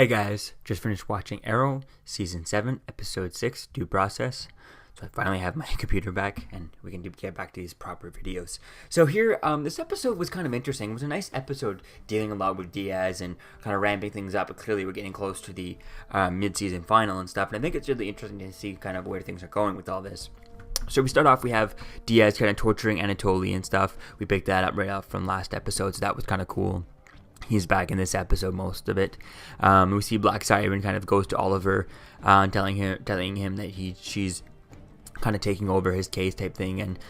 Hey guys, just finished watching Arrow, Season 7, Episode 6, Due Process. So I finally have my computer back, and we can get back to these proper videos. So here, this episode was kind of interesting. It was a nice episode dealing a lot with Diaz and kind of ramping things up, but clearly we're getting close to the mid-season final and stuff, and I think it's really interesting to see kind of where things are going with all this. So we start off, we have Diaz kind of torturing Anatoly and stuff. We picked that up right off from last episode, so that was kind of cool. He's back in this episode, most of it. We see Black Siren kind of goes to Oliver, telling him that she's kind of taking over his case type thing, and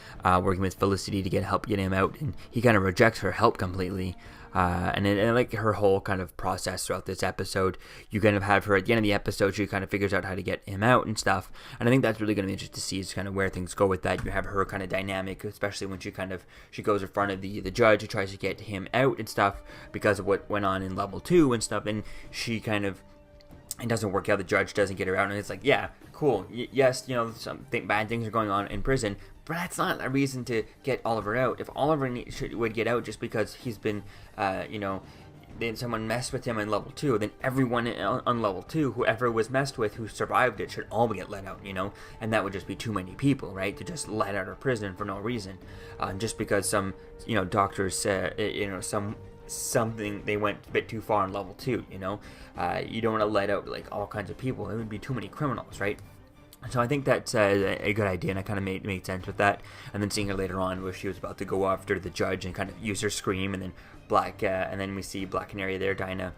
working with Felicity to get him out, and he kind of rejects her help completely. And I like her whole kind of process throughout this episode. You kind of have her at the end of the episode, she kind of figures out how to get him out and stuff, and I think that's really going to be interesting to see is kind of where things go with that. You have her kind of dynamic, especially when she goes in front of the judge who tries to get him out and stuff because of what went on in level 2 and stuff, and she kind of, it doesn't work out, the judge doesn't get her out, and it's like, yeah, cool, yes, you know, bad things are going on in prison, but that's not a reason to get Oliver out. If Oliver would get out just because he's been, then someone messed with him in level 2, then everyone on level 2, whoever was messed with, who survived it, should all get let out, and that would just be too many people, right, to just let out of prison for no reason, just because some, doctors, something, they went a bit too far in level 2, you don't want to let out, like, all kinds of people. It would be too many criminals, right? So I think that's a good idea, and I kind of made sense with that. And then seeing her later on where she was about to go after the judge and kind of use her scream, and then and then we see Black Canary there, Dinah,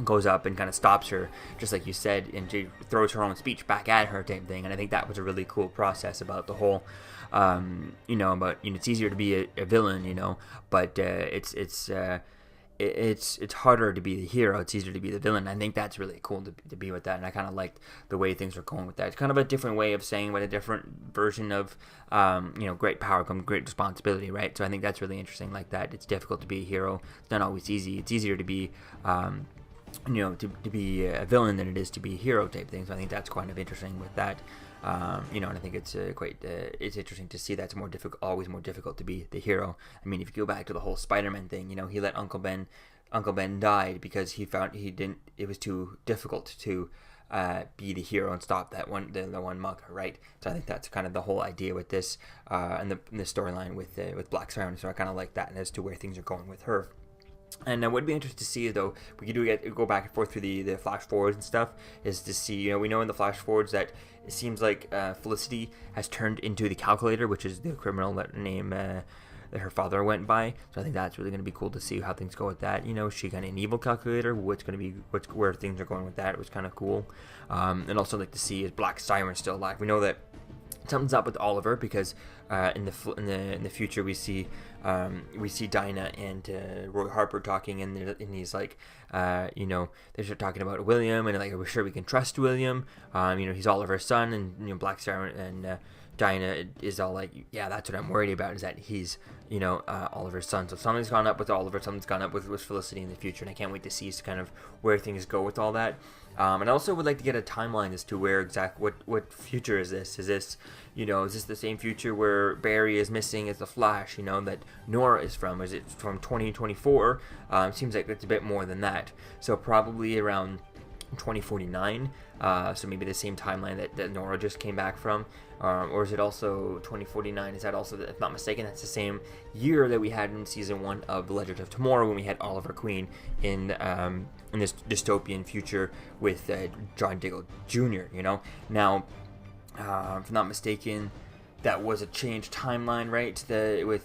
goes up and kind of stops her, just like you said, and she throws her own speech back at her type thing. And I think that was a really cool process about the whole, it's easier to be a villain, but it's harder to be the hero, it's easier to be the villain. I think that's really cool to be with that, and I kind of liked the way things are going with that. It's kind of a different way of saying, but a different version of, great power comes great responsibility, right? So I think that's really interesting like that. It's difficult to be a hero. It's not always easy. It's easier to be, to be a villain than it is to be a hero type thing. So I think that's kind of interesting with that. And I think it's it's interesting to see that's always more difficult to be the hero. I mean, if you go back to the whole Spider-Man thing, he let Uncle Ben died because he found it was too difficult to be the hero and stop the one mugger, right? So I think that's kind of the whole idea with this, and the storyline with Black Siren. So I kind of like that, and as to where things are going with her. And I would be interested to see, though, we could go back and forth through the flash forwards and stuff, is to see, we know in the flash forwards that it seems like Felicity has turned into the Calculator, which is the criminal name that her father went by. So I think that's really going to be cool to see how things go with that. Is she kind of an evil Calculator? Where things are going with that? It was kind of cool. And also like to see, is Black Siren still alive? We know that something's up with Oliver because in the future we see Dinah and Roy Harper talking, and he's like, they start talking about William, and like, are we sure we can trust William? He's Oliver's son, and Black Siren and Dinah is all like, yeah, that's what I'm worried about, is that he's Oliver's son. So something's gone up with Oliver, something's gone up with Felicity in the future, and I can't wait to see kind of where things go with all that. And I also would like to get a timeline as to where what future is this? Is this, is this the same future where Barry is missing as the Flash, that Nora is from? Is it from 2024? Seems like it's a bit more than that. So probably around 2049. So maybe the same timeline that Nora just came back from. Or is it also 2049? Is that also, if not mistaken, that's the same year that we had in season 1 of The Legend of Tomorrow, when we had Oliver Queen in this dystopian future with John Diggle Jr., Now, if I'm not mistaken, that was a changed timeline, right? That was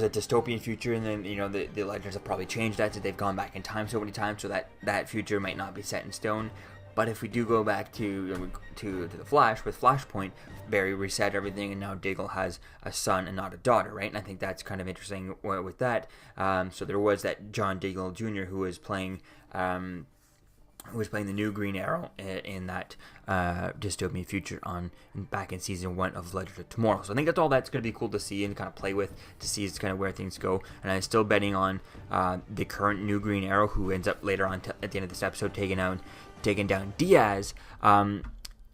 a dystopian future, and then, the Legends have probably changed that, so they've gone back in time so many times, so that future might not be set in stone. But if we do go back to the Flash, with Flashpoint, Barry reset everything, and now Diggle has a son and not a daughter, right? And I think that's kind of interesting with that. So there was that John Diggle Jr. who was playing the new Green Arrow in that dystopian future back in season 1 of Legend of Tomorrow. So I think that's going to be cool to see and kind of play with, to see kind of where things go. And I'm still betting on the current new Green Arrow, who ends up later on at the end of this episode taking down Diaz.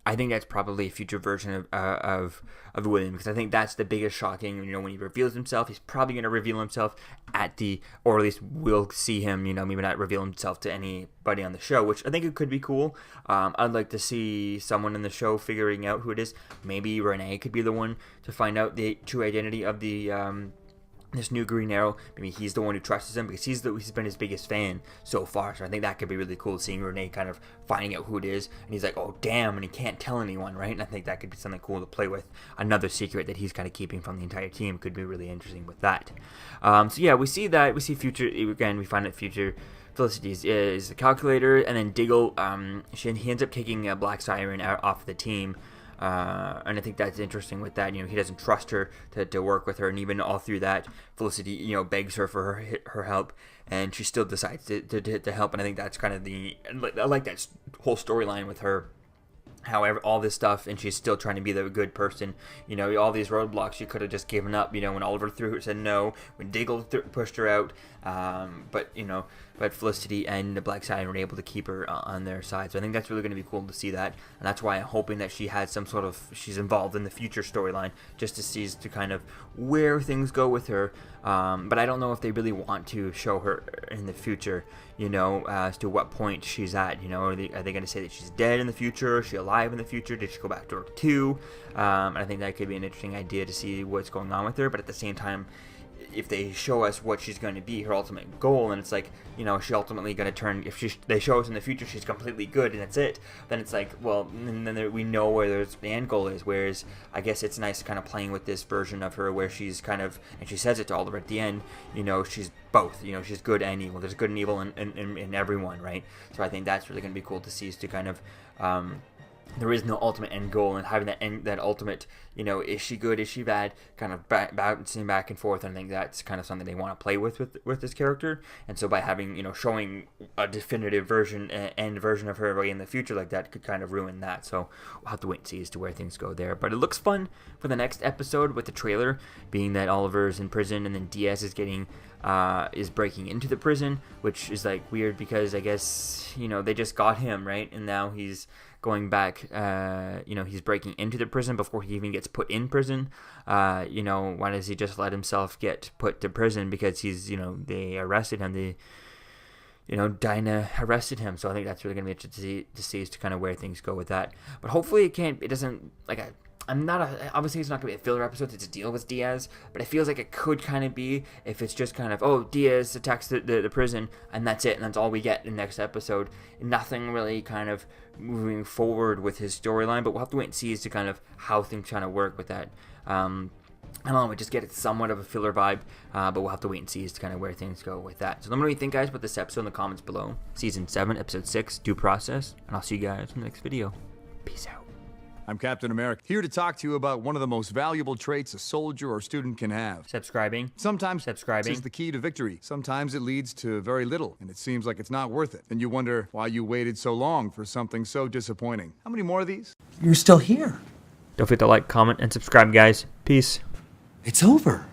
I think that's probably a future version of William, because I think that's the biggest shocking. When he reveals himself, he's probably going to reveal himself or at least we'll see him. Maybe not reveal himself to anybody on the show, which I think it could be cool. I'd like to see someone in the show figuring out who it is. Maybe Renee could be the one to find out the true identity of this new Green Arrow. Maybe he's the one who trusts him because he's been his biggest fan so far. So I think that could be really cool, seeing Renee kind of finding out who it is, and he's like, oh damn, and he can't tell anyone, right? And I think that could be something cool to play with. Another secret that he's kind of keeping from the entire team could be really interesting with that. So yeah, we see future, again, we find that future Felicity is the calculator, and then Diggle, he ends up kicking Black Siren off the team. And I think that's interesting with that. He doesn't trust her to work with her, and even all through that, Felicity, begs her for her help, and she still decides to help. And I think that's kind of I like that whole storyline with her. However, all this stuff, and she's still trying to be the good person. All these roadblocks she could have just given up. When Oliver said no, when Diggle pushed her out, but Felicity and the Black Siren were able to keep her on their side. So I think that's really going to be cool to see that, and that's why I'm hoping that she has she's involved in the future storyline, just to see to kind of where things go with her. But I don't know if they really want to show her in the future, as to what point she's at. Are they going to say that she's dead in the future? Is she alive in the future? Did she go back to Earth 2? I think that could be an interesting idea to see what's going on with her. But at the same time, if they show us what she's going to be, her ultimate goal, and it's like, she ultimately going to turn, they show us in the future she's completely good and that's it, then it's like, well, and then we know where the end goal is. Whereas I guess it's nice kind of playing with this version of her where she's kind of, and she says it to Oliver at the end, she's both, she's good and evil. There's good and evil in everyone, right? So I think that's really going to be cool to see, is to kind of, there is no ultimate end goal, and having that ultimate, is she good, is she bad, kind of bouncing back and forth. And I think that's kind of something they want to play with this character. And so by having, showing a definitive end version of her way in the future like that could kind of ruin that. So we'll have to wait and see as to where things go there. But it looks fun for the next episode, with the trailer being that Oliver's in prison, and then Diaz is breaking into the prison, which is like weird because I guess, they just got him, right? And now he's going back, he's breaking into the prison before he even gets put in prison. Why does he just let himself get put to prison? Because he's, they arrested him. Dinah arrested him. So I think that's really going to be interesting to see as to kind of where things go with that. But hopefully it doesn't, obviously it's not going to be a filler episode to deal with Diaz, but it feels like it could kind of be, if it's just kind of, oh, Diaz attacks the prison, and that's it, and that's all we get in the next episode. Nothing really kind of moving forward with his storyline, but we'll have to wait and see as to kind of how things kind of work with that. I don't know, we just get it somewhat of a filler vibe, but we'll have to wait and see as to kind of where things go with that. So let me know what you think, guys, about this episode in the comments below. Season 7, Episode 6, Due Process, and I'll see you guys in the next video. Peace out. I'm Captain America, here to talk to you about one of the most valuable traits a soldier or student can have. Subscribing. Sometimes subscribing is the key to victory. Sometimes it leads to very little, and it seems like it's not worth it. And you wonder why you waited so long for something so disappointing. How many more of these? You're still here. Don't forget to like, comment, and subscribe, guys. Peace. It's over.